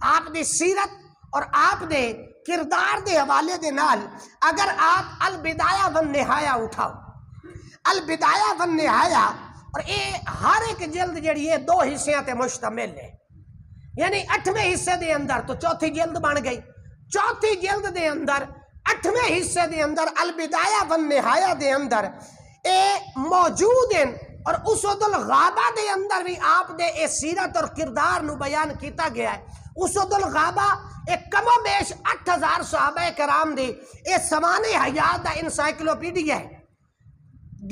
آپ دی سیرت اور آپ دے کردار دے حوالے دے نال اگر آپ البدایہ والنہایہ اٹھاؤ، البدایہ والنہایہ، اور یہ ہر ایک جلد جڑی ہے 2 حصیاں تے مشتمل ہے، یعنی 8ویں حصے دے اندر تو چوتھی جلد بن گئی، چوتھی جلد دے اندر 8ویں حصے دے اندر البدایہ والنہایہ دے اندر اے موجود ہیں، اور اسود الغابہ دے اندر بھی آپ دے اے سیرت اور کردار نو بیان کیتا گیا ہے۔ اسود الغابہ ایک کم و بیش 8000 صحابہ کرام دی اے سوانح حیات دا انسائکلوپیڈیا ہے۔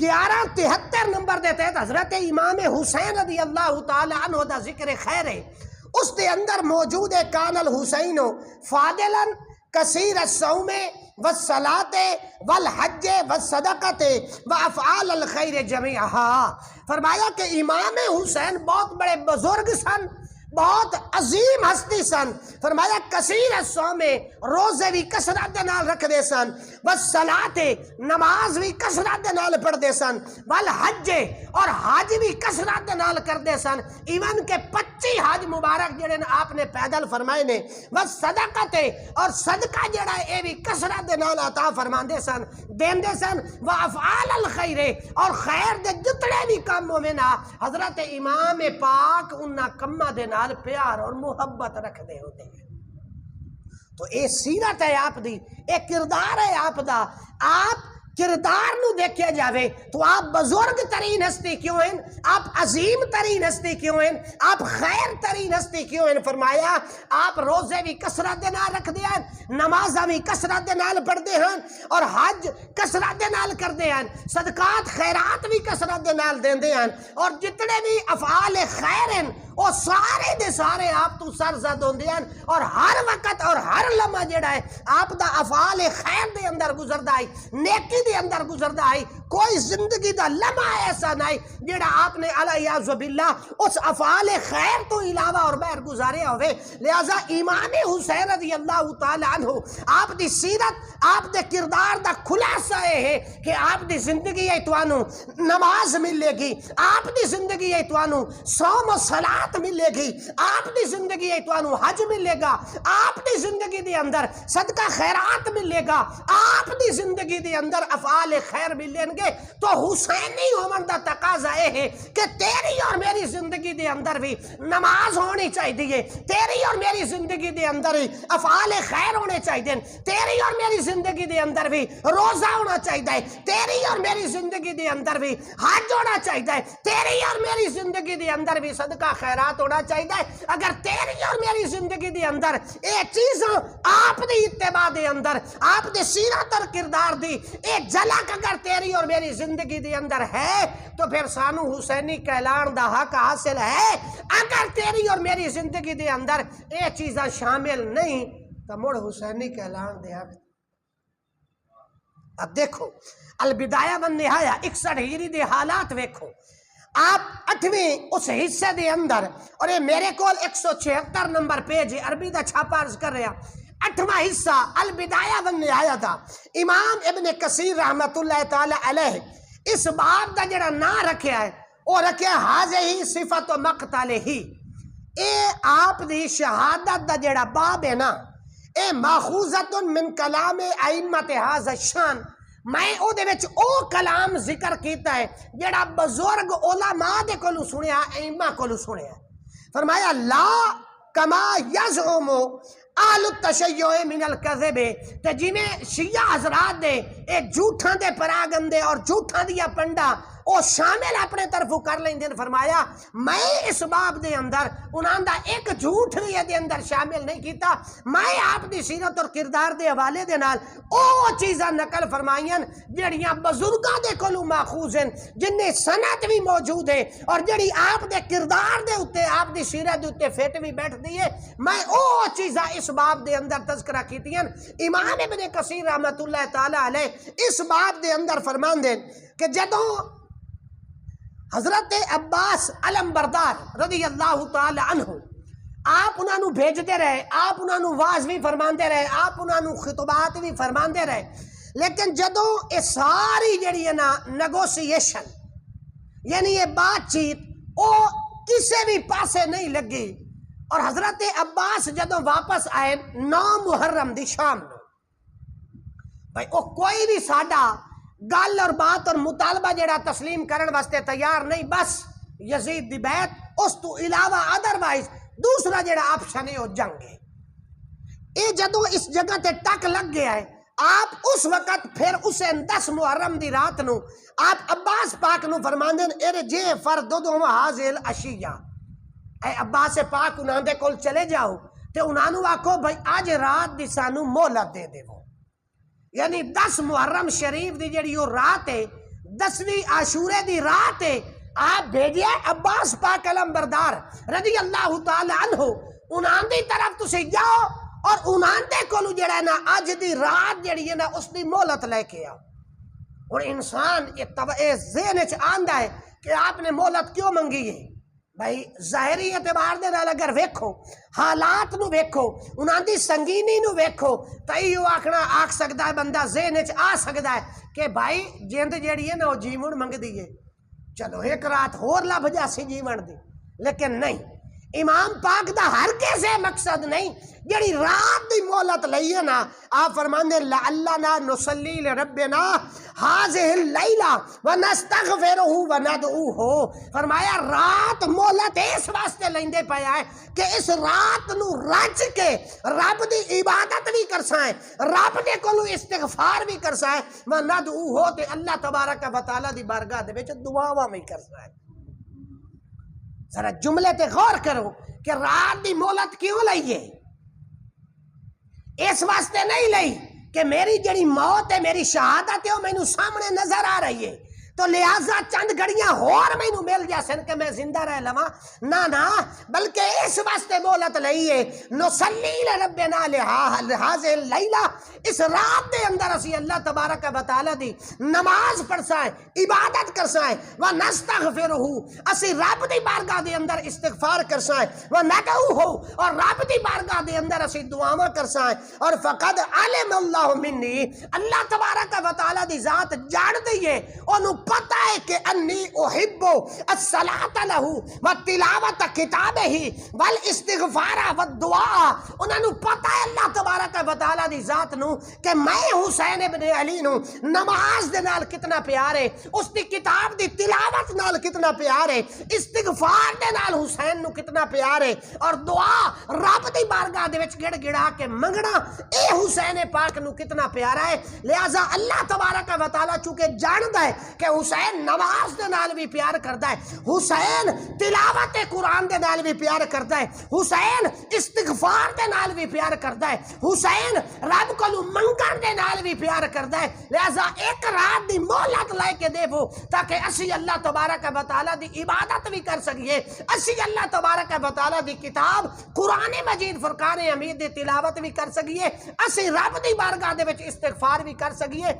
1173 نمبر دے تحت حضرت امام حسین رضی اللہ تعالی عنہ دا ذکر خیر ہے، اس دے اندر موجود ہے کان الحسین فاضلا کثیر الصوم والصلاۃ والحج والصدقۃ وافعال الخیر جميعھا۔ فرمایا کہ امام حسین بہت بڑے بزرگ سن، بہت عظیم ہستی سن۔ فرمایا کثیر الصوم، روزے بھی کثرت دے نال رکھ دے سن، والصلاۃ، نماز بھی کثرت دے نال پڑھ دے سن، والحج، اور حج بھی کثرت دے نال کر دے سن، ایون کہ 25 حج مبارک جڑے آپ نے پیدل فرمائے نے، والصدقۃ، اور صدقہ جڑا اے بھی کثرت دے نال عطا فرماندے سن، دیندے سن، وافعال الخیر، اور خیر دے جتنے بھی کام ہوئے نا حضرت امام پاک انہاں کماں دے نال پیار اور محبت رکھ دے ہوتے ہیں۔ تو اے سیرت ہے آپ دی، اے کردار ہے آپ دا۔ آپ کردار نو دیکھے جاوے تو آپ بزرگ ترین ہستی کیوں ہیں، آپ عظیم ترین ہستی کیوں ہیں، آپ خیر ترین ہستی کیوں ہیں۔ فرمایا آپ روزے بھی کثرت دے نال رکھ دے ہیں، نمازاں بھی کثرت دے نال پڑھ دے ہیں، اور حج کثرت دے نال کر دے ہیں، صدقات خیرات بھی کثرت دے نال دیندے ہیں، اور جتنے بھی افعال خیر ہیں وہ سارے دے سارے آپ تو سرزد ہوندے ہیں، اور ہر وقت اور ہر لمحہ جڑا ہے آپ دا افعال خیر دے اندر گزردا ہے، نیکی دے اندر گزردا ہے۔ کوئی زندگی دا لمحہ ایسا نہیں جڑا آپ نے علیہ باللہ اس افعال خیر تو علاوہ اور بغیر گزاریا ہوئے۔ لہذا امام حسین رضی اللہ تعالی عنہ آپ دی سیرت، آپ دے کردار دا خلاصہ یہ ہے کہ آپ دی زندگی ہے توانو نماز ملے گی، آپ دی زندگی ہے توانو صوم و صلات ملے گی، آپ دی زندگی ہے توانو حج ملے گا، آپ دی زندگی دے اندر صدقہ خیرات ملے گا، آپ دی زندگی دے اندر افعال خیر ملیں گے۔ تو حسینی ہومن دا تقاضا ہے کہ تیری اور میری زندگی دے اندر بھی نماز ہونی چاہیے، تیری اور میری زندگی دے اندر بھی افعال خیر ہونے چاہیے، تیری اور میری زندگی دے اندر بھی روزہ ہونا چاہیے، تیری اور میری زندگی دے اندر بھی حج ہونا چاہیے، تیری اور میری زندگی دے اندر بھی صدقہ خیرات ہونا چاہیے۔ اگر تیری اور میری زندگی دے اندر یہ چیز آپ دی اتباع دے اندر، آپ دی سیرت اور کردار دی ایک جھلک اگر تیری اور میری زندگی دے اندر ہے تو پھر سانو حسینی کہلان دا حق حاصل ہے۔ اگر تیری اور میری زندگی دے اندر یہ چیزاں شامل نہیں تو مڑ حسینی کہلان دے حق۔ اب دیکھو البدایہ والنہایہ 61 ہجری دے حالات ویکھو، آپ 8ویں اس حصے دے اندر، اور یہ میرے کول 176 نمبر پیج عربی دا چھاپا عرض کر رہا، 8واں حصہ البدایہ والنہایہ دا امام ابن کثیر رحمت اللہ تعالی علیہ اس باب دا جڑا نا رکھیا ہے وہ رکھیا حاضی صفت و مقتل ہی۔ اے آپ دی شہادت دا جڑا باب ہے نا، اے ماخوذت من کلام ائمۃ ھذا الشان، میں او دے وچ او کلام ذکر کیتا ہے جڑا بزرگ علماء دے کولوں سنیا، ائمہ کولوں سنیا۔ فرمایا لا کما یزعم اہل التشیع من الکذب، تے جویں شیعہ حضرات دے اے جھوٹاں دے پراگندے اور جھوٹاں دیا پنڈا او شامل اپنے طرف کر لیں دن۔ فرمایا میں اس باب دے اندر انہاں دا ایک جھوٹ بھی دے اندر شامل نہیں کیتا، میں آپ دی سیرت اور کردار دے حوالے دے نال او چیزاں نقل فرمائیاں جڑیاں بزرگاں دے کولوں ماخوذ ہیں، جن نے سند بھی موجود ہے، اور جڑی آپ دے کردار دے اوتے، آپ دی سیرت دے اوتے فٹ بھی بیٹھ دی ہے، میں او چیزاں اس باب دے اندر تذکرہ کیتیاں۔ امام ابن کثیر رحمت اللہ تعالی علیہ اس باب دے اندر فرماندے کہ جدوں حضرت عباس علم بردار رضی اللہ تعالی عنہ آپ انہاں نو بھیجتے رہے، آپ انہاں نو واز بھی فرماندے رہے، آپ انہاں نو خطبات بھی فرماندے رہے، لیکن جدوں یہ ساری جڑی ہے نا نیگوسیشن، یعنی یہ بات چیت او کسے بھی پاسے نہیں لگی، اور حضرت عباس جدوں واپس آئے 9 محرم دی شام نو بھائی وہ کوئی بھی ساڈا گل اور بات اور مطالبہ جڑا تسلیم کرن واسطے تیار نہیں، بس یزید دی بیعت، اس تو علاوہ ادروائز دوسرا جڑا آپشن ہے وہ جنگ ہے۔ یہ جدوں اس جگہ تے ٹک لگ گیا ہے، آپ اس وقت پھر اسے 10 محرم دی رات نو آپ عباس پاک نو فرماندے اے جے فرددہم حاذل اشیاء، اے عباس پاک انہاں دے کول چلے جاؤ تے انہاں نو آکھو بھائی آج رات دی سانو مہلت دے دیو، یعنی 10 محرم شریف دی جڑی وہ رات ہے، 10ویں عاشورے دی رات ہے، آپ بھیجیا عباس پاک علمبردار رضی اللہ تعالی عنہ انہاں دی طرف تسی جاؤ اور انہاں دے کولو جڑا ہے نا اج دی رات جڑی ہے نا اس دی مہلت لے کے آؤ۔ اور انسان یہ ذہن وچ آندا ہے کہ آپ نے مہلت کیوں منگی ہے؟ بھائی ظاہری اعتبار دے نال اگر ویکھو، حالات نو ویکھو، انہاں دی سنگینی نو ویکھو، تئی وہ آکھ سکدا ہے، بندہ ذہن وچ آ سکدا ہے کہ بھائی جند جیڑی ہے نا وہ جیون منگدی ہے، چلو ایک رات ہور لب جاسی جیون دی، لیکن نہیں، امام پاک دا ہر کیسے مقصد نہیں، جڑی رات دی مہلت لئی ہے نا، آپ فرماندے لعلنا نصلی لربنا هذه اللیلہ ونستغفرہ وندعوہ، فرمایا رات مہلت اس واسطے لیندے پیا ہے کہ اس رات نو رج کے رب دی عبادت بھی کرسائیں، رب دے کولو استغفار بھی کرسائیں، وندعوہ تے اللہ تبارک و تعالی دی بارگاہ دے وچ دعاواں بھی کرسائیں۔ ذرا جملے تے غور کرو کہ رات دی مہلت کیوں لئیے؟ اس واسطے نہیں لئی کہ میری جڑی موت ہے، میری شہادت ہے وہ مینوں سامنے نظر آ رہی ہے تو لہٰذا چند گھڑیاں اور مینوں مل جاسن کہ میں زندہ رہ لواں، نہ بلکہ اس واسطے مہلت لئی ہے نصلی لربنا لہذه اللیلہ، اس رات دے اندر اسی اللہ تبارک و تعالی دی نماز پڑھسائیں، عبادت کرسائیں، ونستغفرہ، اسی رب دی بارگاہ دے اندر استغفار کرسائیں، وندعوہ، اور رب دی بارگاہ دے اندر اسی دعاواں کرسائیں، اور فقد علم اللہ منی، اللہ تبارک و تعالی دی ذات جان دیئے، انہوں پتہ ہے کہ انی احب الصلاۃ لہ والتلاوۃ کتابہ والاستغفار والدعاء، انہوں نے پتہ ہے اللہ تبارک و تعالی دی ذات نو کہ میں حسین ابن علی نو نماز دے نال کتنا پیار ہے، اس دی کتاب دی تلاوت نال کتنا پیار ہے، استغفار دے نال حسین نو کتنا پیار ہے، اور دعا رب دی بارگاہ دے وچ گڑ گڑا کے منگنا اے حسین پاک نو کتنا پیارا ہے۔ لہذا اللہ تبارک و تعالی چونکہ جاندا ہے کہ حسین نماز دے نال بھی پیار کردا ہے، حسین تلاوت قرآن دے نال بھی پیار کردا ہے، حسین استغفار دے نال بھی پیار کردا ہے، حسین رب کولو منگن دے نال بھی پیار کردا ہے، لہذا ایک رات دی مہلت لے کے دیو تاکہ اسی اللہ تبارک و تعالی دی عبادت بھی کر سکیے، اسی اللہ تبارک و تعالی دی کتاب قرآن مجید فرقان حمید دی تلاوت بھی کر سکیے، اسی رب دی بارگاہ دے وچ استغفار بھی کر سکیے،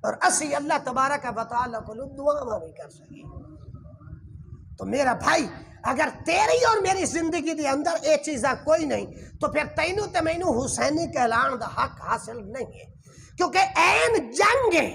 اور اسی اللہ تبارک و تعالی کو دعا بھی کر سکے۔ تو میرا بھائی اگر تیری اور میری زندگی دے اندر یہ چیزاں کوئی نہیں تو پھر تینوں تے مینوں حسینی کہلان دا حق حاصل نہیں ہے، کیونکہ این جنگ ہے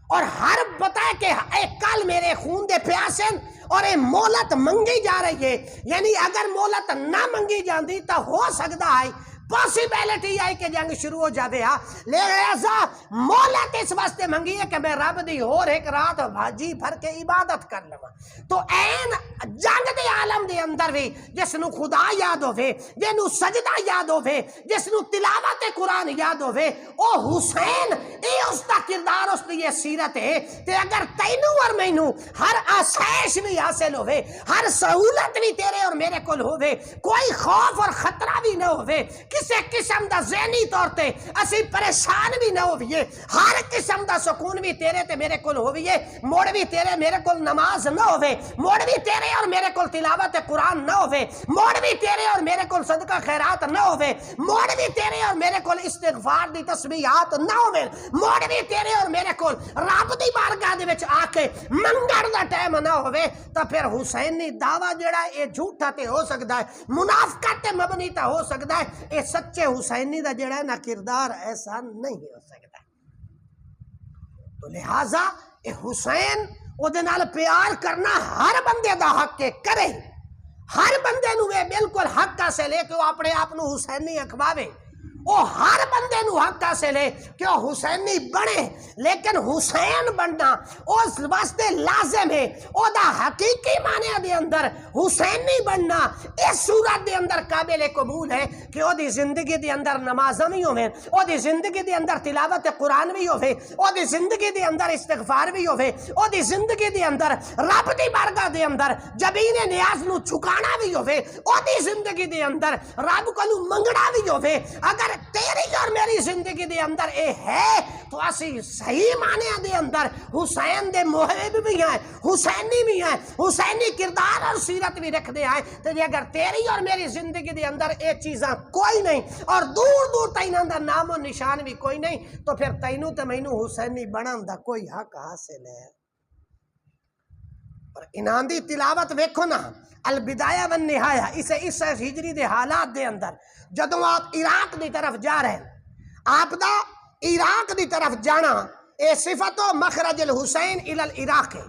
اور ہر بتا کہ اے کل میرے خون دے پیاسن اور اے مہلت منگی جا رہی ہے، یعنی اگر مہلت نہ منگی جاندی تو ہو سکتا ہے پاسیبلٹی آئی کہ جنگ شروع ہو جاتے ہاں، لہذا مہلت اس واسطے منگی ہے کہ میں رب دی اور ایک رات بھاجی بھر کے عبادت کر لوں، تو این جنگ دے عالم دے اندر بھی جس نو خدا یاد ہوئے، جس نو سجدہ یاد ہوئے، جس نو تلاوت قرآن یاد ہوئے، او حسین اے اس دا کردار، اس دی سیرت ہے، تے اگر تینوں اور مینوں ہر آسائش بھی حاصل ہوئے، ہر سہولت بھی تیرے اور میرے کول ہوئے، کوئی خوف اور خطرہ بھی نہ ہوئے، کسی قسم دا ذہنی طور تے اسی پریشان بھی نہ ہوئیے، ہر قسم دا سکون بھی تیرے تے میرے کول ہوئیے، موڑ بھی تیرے میرے کول نماز نہ ہوئے، موڑ بھی تیرے اور میرے کول تلاوت قرآن نہ ہوئے، موڑ بھی تیرے اور میرے کول صدقہ خیرات نہ ہوئے، موڑ بھی تیرے اور میرے کول استغفار دی تسبیحات نہ ہوئے، موڑ بھی تیرے اور میرے کول رب دی بارگاہ دے وچ آ کے منگن دا ٹائم نہ ہوئے، تو پھر حسینی دعویٰ جڑا اے جھوٹا تے ہو سکتا ہے، منافقت تے مبنی تے ہو سکتا ہے، اے سچے حسینی دا جڑا ہے نا کردار ایسا نہیں ہو سکتا۔ تو لہٰذا اے حسین او دے نال پیار کرنا ہر بندے دا حق کے کرے، ہر بندے نو بالکل حق حاصل ہے کہ وہ اپنے آپ نو حسینی اخواوے، وہ ہر بندے نو حق حاصل ہے کہ وہ حسینی بنے، لیکن حسین بننا اس واسطے لازم ہے، او دا حقیقی معنی دے اندر حسینی بننا اس صورت دے اندر قابل قبول ہے کہ او دی زندگی دے اندر نمازاں بھی ہوے، او دی زندگی دے اندر تلاوت قرآن بھی ہوے، او دی زندگی دے اندر استغفار بھی ہوے، او دی زندگی دے اندر رب دی بارگاہ دے اندر جبین نیاز نو چکانا بھی ہوے، او دی زندگی دے اندر رب کولو منگنا بھی ہوے۔ اگر تیری اور میری زندگی دے اندر اے ہے تو اسی صحیح معنی دے اندر حسین دے محب بھی ہیں، حسینی بھی ہیں، حسینی کردار اور سیرت بھی رکھ دے آئے۔ تو اگر تیری اور میری زندگی دے اندر اے چیزاں کوئی نہیں اور دور دور تین اندر نام و نشان بھی کوئی نہیں، تو پھر تینوں تے مینوں حسینی بنان دا کوئی حق حاصل ہے؟ اور انہاں دی تلاوت ویکھو نا، البدایہ والنہایہ، اس ہجری دے حالات دے اندر جدوں آپ عراق دی طرف جا رہے ہیں، آپ دا عراق دی طرف جانا اے صفت و مخرج الحسین الی العراق ہے۔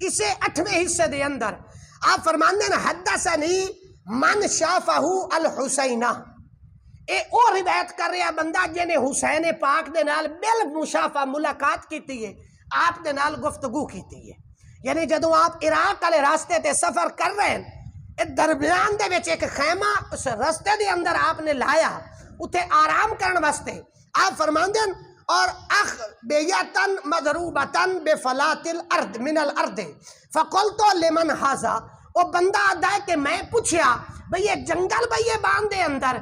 اسے 8ویں حصے دے اندر آپ فرماندے ہیں حدثنی من شافہ الحسینہ، اے او روایت کر رہا بندہ جنہیں حسین پاک دے نال بالمشافہ ملاقات کیتی ہے، آپ دے نال گفتگو کیتی ہے۔ یعنی جدوں آپ عراق والے راستے تے سفر کر رہے ہیں، درمیان دے وچ ایک خیمہ اس راستے دے اندر آپ نے لایا، اتھے آرام کرن واسطے آپ فرماندے ہیں اور اخ بیتن مضروبتن بفلات الارض من الارض فقلت لمن ھذا، وہ بندہ آدھا ہے کہ میں پوچھیا بھئی یہ جنگل بھئی یہ باندھ دے اندر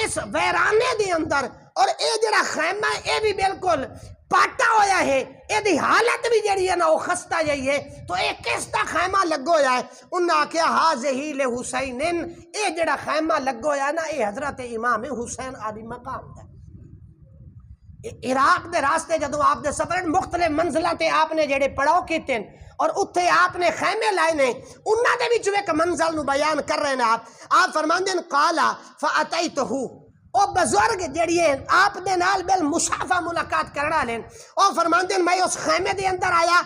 اس ویرانے دے اندر اور اے جڑا خیمہ ہے اے بھی بالکل پاٹا ہویا ہے، اے دی حالت بھی جڑی ہے نا وہ خستہ جائی ہے، تو اے کس دا خیمہ لگو ہویا ہے؟ انہاں کیا حاضہی لحسینن، اے جڑا خیمہ لگو ہویا ہے نا اے حضرت امام حسین علی مقام دا۔ عراق دے راستے جدوں آپ دے سفر مختلف منزلہ تے آپ نے جڑے پڑاؤ کیتے ہیں اور اتھے آپ نے خیمے لائے نے، انہاں دے وچ ایک منزل نو بیان کر رہے ہیں آپ فرماندے ہیں قالا فاتیتہو، او بزرگ جڑی ہے آپ دے نال بالمشافہ ملاقات کرنا لین، او فرماندے ہیں میں اس خیمے دے اندر آیا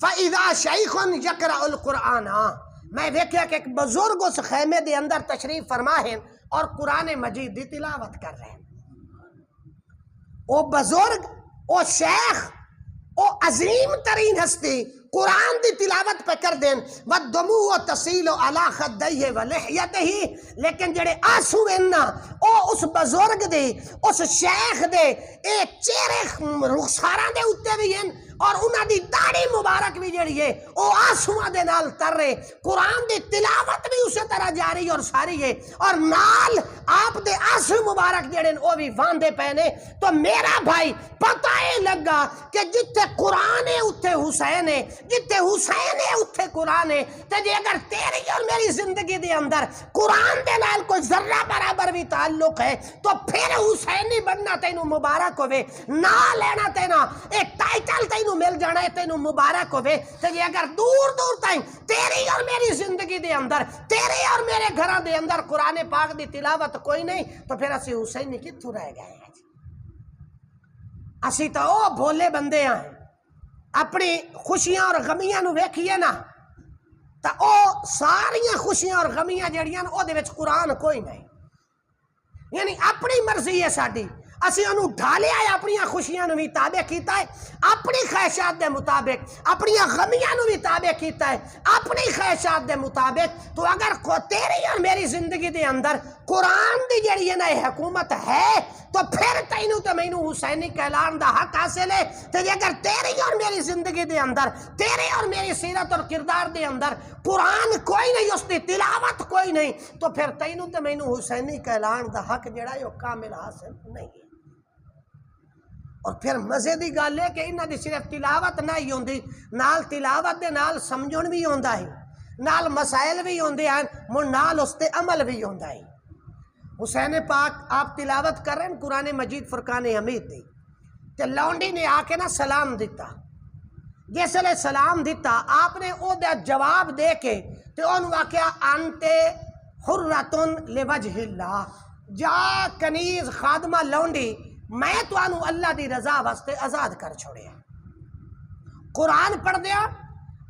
فَإِذَا شَيْخٌ يَقْرَأُ الْقُرْآنَ، میں دیکھیا کہ ایک بزرگ اس خیمے دے اندر تشریف فرما ہے اور قرآن مجید دی تلاوت کر رہے ہیں۔ او بزرگ، او شیخ، او عظیم ترین ہستی قرآن دی تلاوت پہ کر دین وَالدُّمُوعُ تَسِيلُ عَلَىٰ خَدَّيْهِ وَلِحْيَتِهِ، لیکن جڑے آنسو ہیں او اس بزرگ دے، اس شیخ دے، اے چہرے رخساراں دے اتے بھی ہیں اور انہاں دی داڑھی مبارک بھی جڑی ہے او آنسواں دے نال تر رہے، قرآن دی تلاوت بھی اسی طرح جاری اور ساری ہے اور نال آپ دے آنسو مبارک جڑے او بھی واندے پہنے۔ تو میرا بھائی پتہ ہی لگا کہ جتھے قرآن ہے اتھے حسین ہے، جتھے حسین ہے اتھے قرآن ہے، تے جے اگر تیری اور میری زندگی دے اندر قرآن دے نال کوئی ذرہ برابر بھی تعلق ہے تو پھر حسینی بننا تینوں مبارک ہوئے، نہ لینا تینا ایک ٹائٹل تینوں مل جانا ہے تینوں مبارک ہوئے۔ تے جے اگر دور دور تائیں تیری اور میری زندگی دے اندر، تیرے اور میرے گھراں دے اندر قرآن پاک دی تلاوت کوئی نہیں تو پھر اسی حسینی کتھوں رہ گئے ہیں؟ اسی تو او بھولے بندے ہیں، اپنی خوشیاں اور غمیاں نو ویکھیے نا تا او ساریاں خوشیاں اور غمیاں جڑیاں او دے وچ قرآن کوئی نہیں، یعنی اپنی مرضی ہے ساڈی، اسی انہوں ڈھالیا ہے، اپنی خوشیاں نو بھی تابع کیتا ہے، اپنی خواہشات دے مطابق، اپنی غمیاں نو بھی تابع کیتا ہے اپنی خواہشات دے مطابق۔ تو اگر تیری اور میری زندگی دے اندر قرآن دی جڑی ہے نا حکومت ہے تو پھر تینوں تے مینوں حسینی کہلان دا حق حاصل ہے۔ تے اگر تیری اور میری زندگی دے اندر، تیرے اور میری سیرت اور کردار دے اندر قرآن کوئی نہیں، اس دی تلاوت کوئی نہیں، تو پھر تینوں تے مینوں حسینی کہلان دا حق جڑا ہے وہ کامل حاصل نہیں ہے۔ اور پھر مزے دی گل ہے کہ انہاں دی صرف تلاوت نہیں ہوندی، نال تلاوت دے نال سمجھن بھی ہوندا ہے، نال مسائل بھی ہوندے ہیں، مڑ نال اس تے عمل بھی ہوندا ہے۔ حسین پاک آپ تلاوت کر رہے ہیں قرآن مجید فرقان حمید دی، تے لونڈی نے آ کے نا سلام دیتا، جس لئے سلام دیتا آپ نے او دا جواب دے کے تے اون واقعہ انتے حرتن لوجہ اللہ، جا کنیز خادمہ لونڈی میں تو انو اللہ دی رضا واسطے آزاد کر چھوڑے۔ قرآن پڑھ دیا،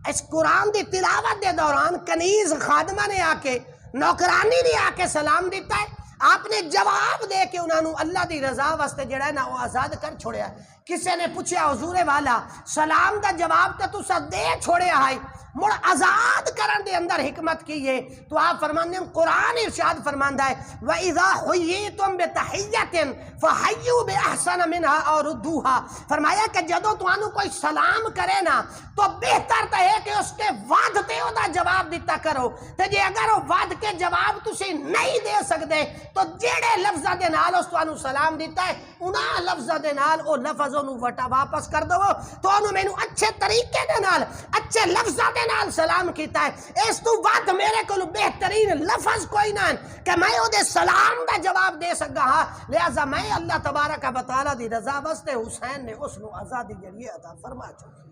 اس قرآن دی تلاوت دے دوران کنیز خادمہ نے آ کے نوکرانی نے آ کے سلام دیتا ہے، آپ نے جواب دے کے انہوں نے اللہ دی رضا واسطے جڑا ہے نا وہ آزاد کر چھوڑیا۔ کسی نے پوچھا حضور والا سلام دا جواب تے تسا دے چھوڑیا ہے، مڑ آزاد کرن دے اندر حکمت کی ہے؟ تو آپ فرماندے ہیں، قرآن ارشاد فرماندا ہے وَإِذَا حُيِّيتُم بِتَحِيَّةٍ فَحَيُّوا بِأَحْسَنَ مِنْهَا أَوْ رُدُّوهَا، فرمایا کہ جدو تانوں کوئی سلام کرے نا تو بہتر تے ہے کہ اس کے وعد تے او دا جواب دیتا کرو، تے جے اگر وہ وعد کے جواب تسی نہیں دے سکدے تو جیڑے لفظاں دے نال اس تانوں سلام دیتا ہے انہاں لفظاں دے نال او لفظ انہوں وٹا واپس کر دو تو انہوں مینوں اچھے طریقے دے نال اچھے لفظاں دے نال سلام کیتا ہے، اس تو بعد میرے کو بہترین لفظ کوئی نہ کہ میں او دے سلام دا جواب دے سکا ہاں، لہذا میں اللہ تبارک و تعالی دی رضا واسطے حسین نے اس نو آزادی جڑی عطا فرما چکی۔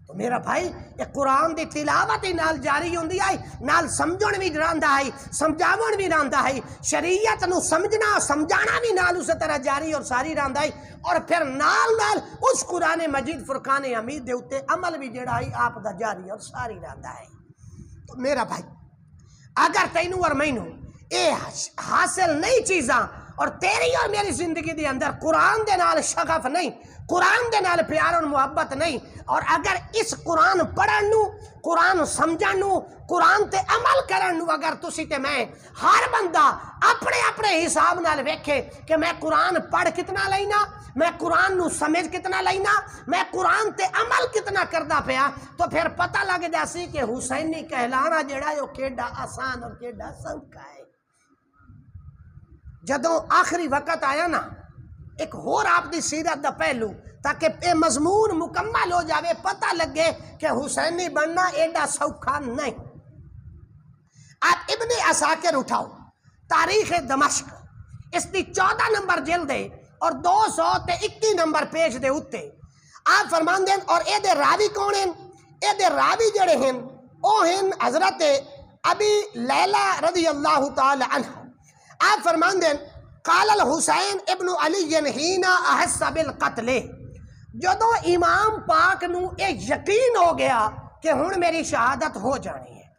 تو میرا بھائی یہ قرآن دی تلاوت ہی نال جاری ہوندی آئی، نال سمجھن بھی رہندا ہے، سمجھاون بھی رہندا ہے، شریعت نو سمجھنا سمجھانا بھی نال اسی طرح جاری اور ساری رہندا ہے، اور پھر نال نال اس قرآن مجید فرقان حمید دے اوتے عمل بھی جڑا ہے آپ دا جاری اور ساری رہندا ہے۔ تو میرا بھائی اگر تینوں اور مینوں اے حاصل نہیں چیزاں اور تیری اور میری زندگی دے اندر قرآن دے نال شغف نہیں، قرآن دے نال پیار اور محبت نہیں، اور اگر اس قرآن پڑھن نو، قرآن سمجھن نو، قرآن تے عمل کرن نو اگر تسی تے میں ہر بندہ اپنے اپنے حساب نال ویکھے کہ میں قرآن پڑھ کتنا لینا، میں قرآن نو سمجھ کتنا لینا، میں قرآن تے عمل کتنا کردا پیا، تو پھر پتہ لگ جاسی کہ حسینی کہلانا جڑا ہے وہ کیڈا آسان اور کیڈا سوکھا ہے۔ جدوں آخری وقت آیا نا ایک اور آپ دی سیرت دا پہلو تاکہ اے مضمون مکمل ہو جاوے، پتہ لگے کہ حسینی بننا ایڈا سوکھا نہیں۔ آپ ابن عساکر اٹھاؤ تاریخ دمشق، اس دی 14 نمبر جلد ہے اور 221 نمبر پیج دے اتے آپ فرمان دیں، اور اے دے راوی کون ہیں؟ اے دے راوی جڑے ہیں او ہیں حضرت ابی لیلہ رضی اللہ تعالی عنہ۔ آپ فرمان دیں قال الحسین ابن علی حین احس بالقتل، جدو امام پاک نو اے یقین ہو گیا کہ ہن میری شہادت ہو جانی ہے،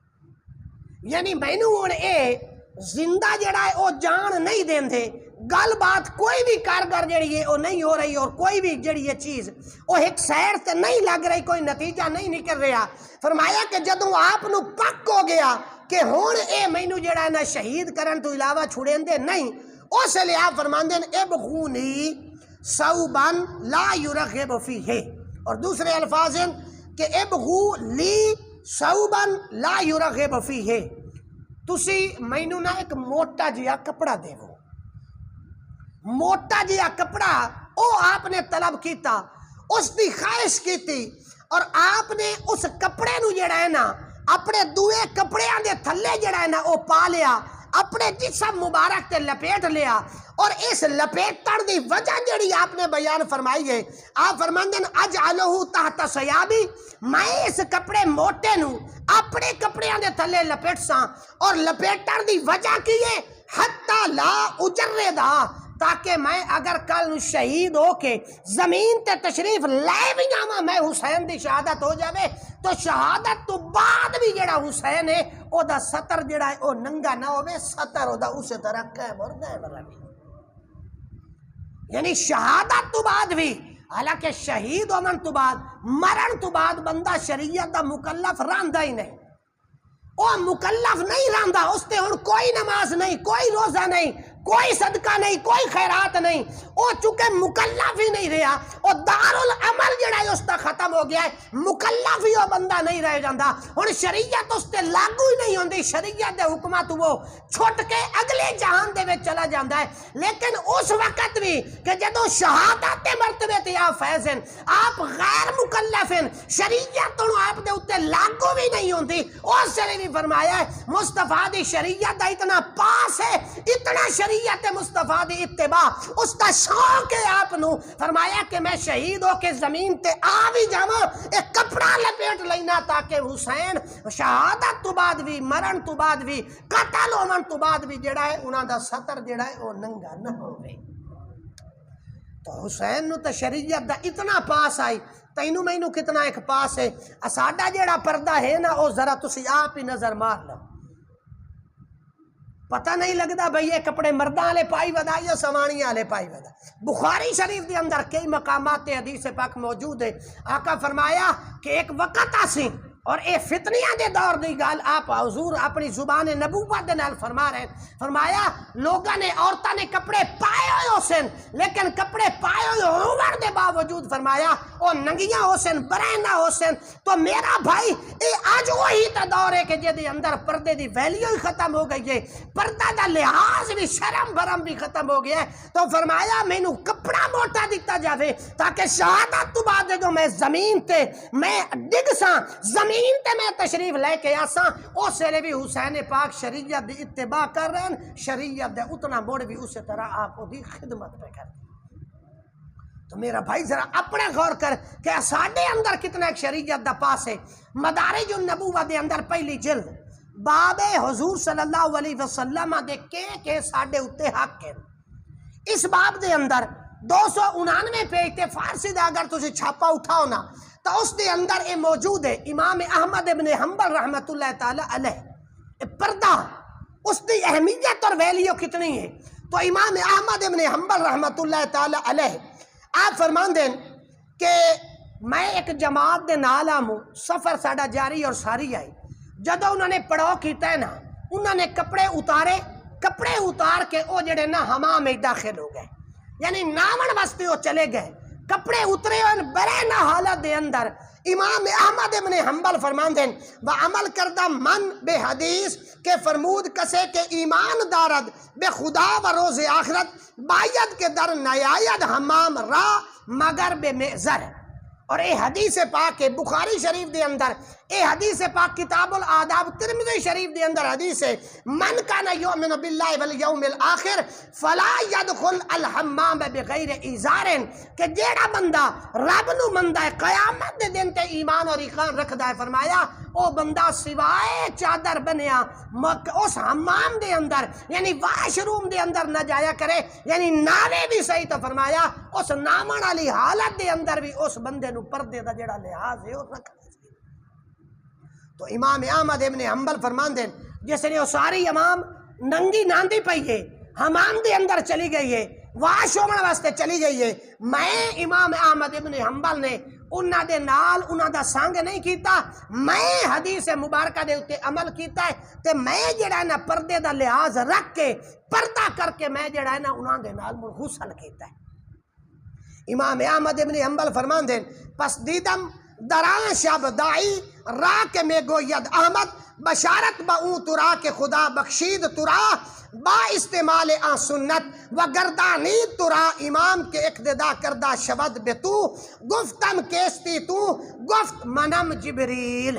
یعنی مینوں ہن اے زندہ جڑا ہے او جان نہیں دین دے، گل بات کوئی بھی کارگر جڑی ہے وہ نہیں ہو رہی، اور کوئی بھی جڑی ہے چیز وہ ایک سیر سے نہیں لگ رہی، کوئی نتیجہ نہیں نکل رہا۔ فرمایا کہ جدوں آپ نو پک ہو گیا کہ ہون اے مینوں جڑا ہے نا شہید کرن تو علاوہ چھڑین دے نہیں، اس لیے آپ فرمان دیں ابغونی ثوباً لا یرغب فیہ، اور دوسرے الفاظ ہیں کہ ابغو لی ثوباً لا یرغب فیہ، تسی مینوں نا ایک موٹا جیا کپڑا دے وہ موٹا جیا کپڑا او آپ نے طلب کیتا، اس دی خواہش کیتی، اور آپ نے اس کپڑے نو جڑا ہے نا اپنے دوے کپڑے دے تھلے جڑا ہے نا او پا لیا، اپنے جسم مبارک تے لپیٹ لیا، اور اس لپیٹن دی وجہ جڑی آپ نے بیان فرمائی ہے، آپ فرماندے ہیں اجعلہ تحت ثیابی، میں اس کپڑے موٹے نو اپنے کپڑے دے تھلے لپیٹ ساں، اور لپیٹن دی وجہ کی ہے حتی لا اجردا، تاکہ میں اگر کل شہید ہو کے زمین تے تشریف لے بھی جاواں میں حسین دی شہادت ہو جاوے تو شہادت تو بعد بھی جڑا حسین ہے او دا سطر جڑا ہے او ننگا نہ ہوئے، سطر او دا اسی طرح قائم اور دائم رہے، یعنی شہادت تو بعد بھی، حالانکہ شہید ہومن تو بعد مرن تو بعد بندہ شریعت دا مکلف رہندا ہی نہیں، او مکلف نہیں رہندا، اس تے ہن کوئی نماز نہیں، کوئی روزہ نہیں، کوئی صدقہ نہیں، کوئی خیرات نہیں، او چونکہ مکلف ہی نہیں رہا، او دار العمل جڑا ہے اس تا ختم ہو گیا ہے، مکلف ہی وہ بندہ نہیں رہ جاندہ، ہن شریعت اس تے لاگو ہی نہیں ہوندی، شریعت دے حکمات وہ چھوٹ کے اگلے جہان دے میں چلا جاندہ ہے۔ لیکن اس وقت بھی کہ جدو شہادت مرتبے تے آپ فیض ہیں، آپ غیر مکلف ہیں، شریعت انہوں آپ دے اتے لاگو بھی نہیں ہوندی، اس سے بھی فرمایا ہے مصطفیٰ دی شریعت دا اتنا پاس ہے، اتنا شریعت مصطفیٰ دی اتباع اس دا شوق ہے آپ نو، فرمایا کہ میں شہید ہو کے زمین تے آ بھی جاواں ایک کپڑا لپیٹ لینا تاکہ حسین شہادت تو بعد بھی، مرن تو بعد بھی، قتل ہومن تو بعد بھی جڑا ہے انہاں دا سطر جڑا ہے وہ ننگا نہ ہوئے۔ تو حسین نو تو شریعت دا اتنا پاس آئی، تینوں مینوں کتنا ایک پاس ہے، ساڈا جڑا پردہ ہے نا وہ ذرا تسی آپ ہی نظر مار لو، پتہ نہیں لگتا بھئی یہ کپڑے مرداں والے پائی ودا یا سوانیاں والے پائی ودا۔ بخاری شریف دے اندر کئی مقامات حدیث پاک موجود ہے۔ آقا فرمایا کہ ایک وقت آسی اور اے فتنیاں دے دور دی گال آپ حضور اپنی زبان نبوت دے نال فرما رہے ہیں۔ فرمایا لوگاں نے عورتاں نے کپڑے پائے ہوئے ہوسن لیکن کپڑے پائے ہوئے ہون دے باوجود فرمایا او ننگیاں ہوسن برہنہ ہوسن۔ تو میرا بھائی اے آج وہی تا دور ہے کہ جے دے اندر پردے دی ویلیو ہی ختم ہو گئی ہے، پردہ دا لحاظ بھی شرم برم بھی ختم ہو گیا ہے۔ تو فرمایا مینوں کپڑا موٹا دیتا جاوے تاکہ شہادت تو بعد جو میں زمین تے میں ڈگ ساں زمین تے میں تشریف لے کے آساں اس ویلے بھی حسین پاک شریعت دی اتباع کر رہے ہیں، شریعت دے اتنا موڑ بھی اسی طرح آپ دی خدمت پہ کر۔ تو میرا بھائی ذرا اپنے غور کر کہ ساڈے اندر کتنا ایک شریعت دا پاس ہے۔ مدارج النبوہ دے اندر پہلی جلد باب حضور صلی اللہ علیہ وسلم دے کہ ساڈے اتے حق ہے۔ اس باب دے اندر 299 پیج تے فارسی دا اگر تسی چھاپا اٹھاؤ نا تو اس دے اندر اے موجود ہے امام احمد ابن حنبل رحمت اللہ تعالی علیہ پردہ اس دی اہمیت اور ویلیو کتنی ہے۔ تو امام احمد ابن حنبل رحمت اللہ تعالی علیہ آپ فرمان دیں کہ میں ایک جماعت دے نال آموں سفر ساڑا جاری اور ساری آئی جدو انہوں نے پڑاؤ کیتا ہے نا انہوں نے کپڑے اتارے، کپڑے اتار کے او جڑے نا حمام میں داخل ہو گئے، یعنی ناون واسطے وہ چلے گئے، کپڑے اترے اور برے نہ حالت دے اندر امام احمد ابن حنبل فرمان دیں وعمل کردہ من بے حدیث کے فرمود کسے کے ایمان دارد بے خدا و روز آخرت باید کے در نیاید حمام را مگر بے معذر۔ اور اے حدیث پاک ہے بخاری شریف دے اندر، اے حدیث پاک کتاب الآداب ترمذی شریف دے اندر حدیث ہے من کان یؤمن باللہ والیوم الآخر فلا يدخل الحمام بغیر ایزار، کہ جیڑا بندہ رب نو مندہ قیامت دے دن تے ایمان اور ایقان رکھدا ہے فرمایا او بندہ سوائے چادر بنیا اس حمام دے اندر یعنی واش روم دے اندر نہ جایا کرے، یعنی ناوے بھی صحیح تو فرمایا اس نامن والی حالت دے اندر بھی اس بندے نو پردے دا جڑا لحاظ ہے وہ رکھنا۔ تو امام احمد ابن حنبل فرمان دیں جس نے وہ ساری امام ننگی ناندی پئی ہے حمام دے اندر چلی گئی ہے واش ہونے واسطے چلی گئی ہے، میں امام احمد ابن حنبل نے انہاں دے نال انہاں دا سنگ نہیں کیتا، میں حدیث مبارکہ دے اتے عمل کیتا ہے تے میں جڑا ہے نا پردے دا لحاظ رکھ کے پردہ کر کے میں جڑا ہے نا انہاں دے نال غسل کیتا ہے۔ امام احمد ابن حنبل فرمان دیں پس دیدم دران شب دائی را کے میں گوید احمد بشارت با اون ترا کے خدا بخشید ترا با استعمال آن سنت و گردانید ترا امام کے اقتدا کردہ شبد بے تو گفتم کیستی تو گفت منم جبریل۔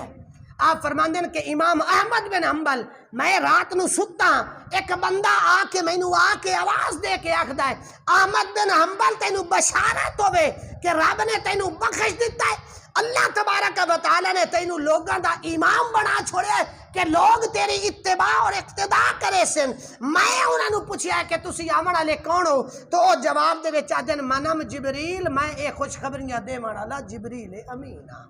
آپ فرمان دیں کہ امام احمد بن حنبل میں رات نو ستا ایک بندہ آ کے مینو آ کے آواز دے کے آکھدا ہے احمد بن حنبل تینو بشارت ہوئے کہ رب نے تینو بخش دیتا ہے، اللہ تبارک و تعالی نے تینو لوگاں دا امام بنا چھوڑیا ہے کہ لوگ تیری اتباع اور اقتداء کرے سن۔ میں انہاں نو پوچھیا ہے کہ تسی آمن والے کون ہو تو او جواب دے وچ آدن منم جبریل، میں اے خوشخبریاں دیون والا جبریل امین ہاں۔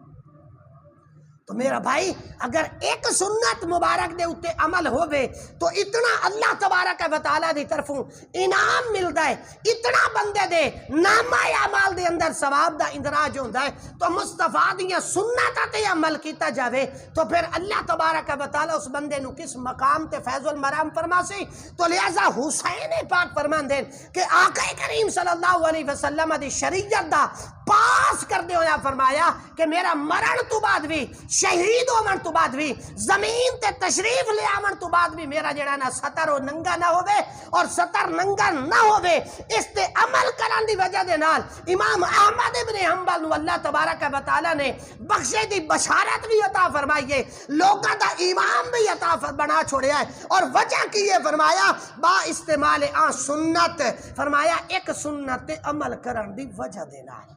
تو میرا بھائی اگر ایک سنت مبارک دے اتے عمل ہوئے تو اتنا اللہ تبارک و تعالیٰ دی طرفوں انعام ملتا ہے، اتنا بندے دے نامہ اعمال دے اندر ثواب دا اندراج ہوتا ہے۔ تو مصطفیٰ دیاں سنتاں تے عمل کیتا جاوے تو پھر اللہ تبارک و تعالیٰ اس بندے نو کس مقام تے فیض المرام فرما سی۔ تو لہذا حسین پاک فرمان دیں کہ آقا کریم صلی اللہ علیہ وسلم دی شریعت دا پاس کر دے ہویا فرمایا کہ میرا مرن تو بعد بھی شہید ہومن تو بعد بھی زمین تے تشریف لے آمن تو بعد بھی میرا جڑا نا سطر و ننگا نہ ہوئے اور سطر ننگا نہ ہوئے، اس تے عمل کرن دی وجہ دے نال امام احمد ابن حنبل نو اللہ تبارک و تعالی نے بخشے دی بشارت بھی عطا فرمائیے، لوگاں دا امام بھی عطا بنا چھوڑیا ہے۔ اور وجہ کی یہ فرمایا با استعمال آن سنت، فرمایا ایک سنت عمل کرن دی وجہ دے نال۔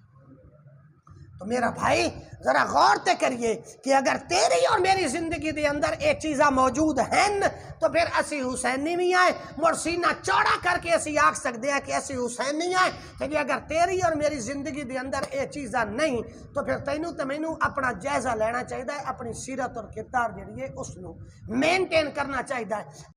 تو میرا بھائی ذرا غور تے کریے کہ اگر تیری اور میری زندگی دے اندر یہ چیزاں موجود ہیں تو پھر اسی حسینی بھی آئے مڑ سینہ چوڑا کر کے اسی آکھ سکتے ہیں کہ اسی حسینی آئے، کہ اگر تیری اور میری زندگی دے اندر یہ چیزاں نہیں تو پھر تینوں تے مینوں اپنا جائزہ لینا چاہیے، اپنی سیرت اور کردار جڑی ہے اس نو مینٹین کرنا چاہیے۔